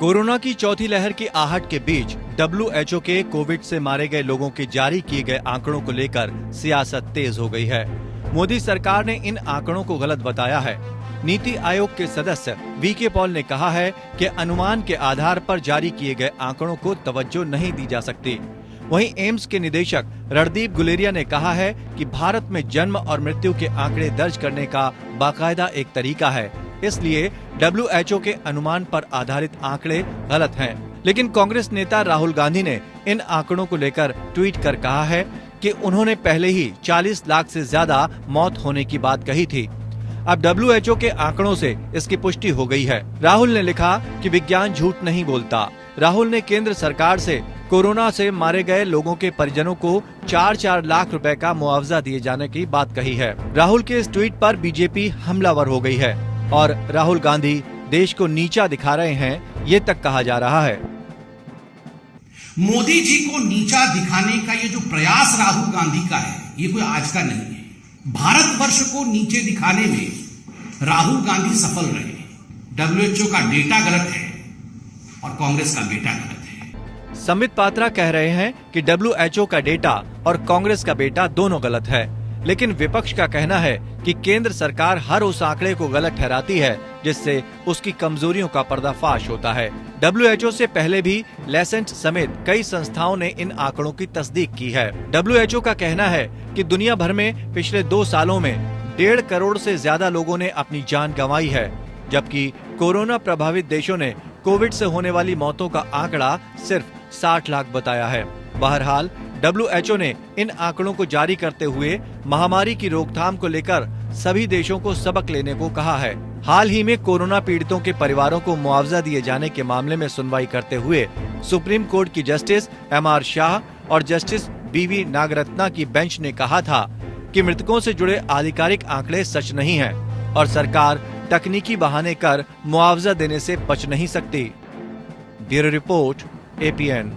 Corona की चौथी लहर की आहट के बीच WHO के कोविड से मारे गए लोगों के जारी किए गए आंकड़ों को लेकर सियासत तेज हो गई है। मोदी सरकार ने इन आंकड़ों को गलत बताया है। नीति आयोग के सदस्य वीके पॉल ने कहा है कि अनुमान के आधार पर जारी किए गए आंकड़ों को तवज्जो नहीं दी जा सकती। वहीं एम्स के निदेशक रणदीप गुलेरिया ने कहा है कि भारत में जन्म और मृत्यु के आंकड़े दर्ज करने का बाकायदा एक तरीका है, इसलिए WHO के अनुमान पर आधारित आंकड़े गलत हैं। लेकिन कांग्रेस नेता राहुल गांधी ने इन आंकड़ों को लेकर ट्वीट कर कहा है कि उन्होंने पहले ही 40 लाख से ज्यादा मौत होने की बात कही थी। अब WHO के आंकड़ों से इसकी पुष्टि हो गई है। राहुल ने लिखा कि विज्ञान झूठ नहीं बोलता। राहुल ने केंद्र सरकार से कोरोना से मारे गए लोगों के परिजनों को 4-4 लाख रुपए का मुआवजा दिए जाने की बात कही है। राहुल के इस ट्वीट पर बीजेपी हमलावर हो गई है और राहुल गांधी देश को नीचा दिखा रहे हैं, ये तक कहा जा रहा है। मोदी जी को नीचा दिखाने का ये जो प्रयास राहुल गांधी का है, ये कोई आज का नहीं है। भारतवर्ष को नीचे दिखाने में राहुल गांधी सफल रहे। WHO का डेटा गलत है और कांग्रेस का बेटा गलत है। संबित पात्रा कह रहे हैं कि WHO का डेटा और कांग्रेस का बेटा दोनों गलत है, लेकिन विपक्ष का कहना है कि केंद्र सरकार हर उस आंकड़े को गलत ठहराती है जिससे उसकी कमजोरियों का पर्दाफाश होता है। WHO से पहले भी लेसेंट समेत कई संस्थाओं ने इन आंकड़ों की तस्दीक की है। WHO का कहना है कि दुनिया भर में पिछले 2 सालों में 1.5 करोड़ से ज्यादा लोगों ने अपनी जान गंवाई है, जबकि कोरोना प्रभावित देशों ने कोविड से होने वाली मौतों का आंकड़ा सिर्फ 60 लाख बताया है। बहरहाल WHO ने इन आंकड़ों को जारी करते हुए महामारी की रोकथाम को लेकर सभी देशों को सबक लेने को कहा है। हाल ही में कोरोना पीड़ितों के परिवारों को मुआवजा दिए जाने के मामले में सुनवाई करते हुए सुप्रीम कोर्ट की जस्टिस MR शाह और जस्टिस BV नागरत्ना की बेंच ने कहा था कि मृतकों से जुड़े आधिकारिक आंकड़े सच नहीं हैं और सरकार तकनीकी बहाने कर मुआवजा देने से बच नहीं सकती। Bureau report APN।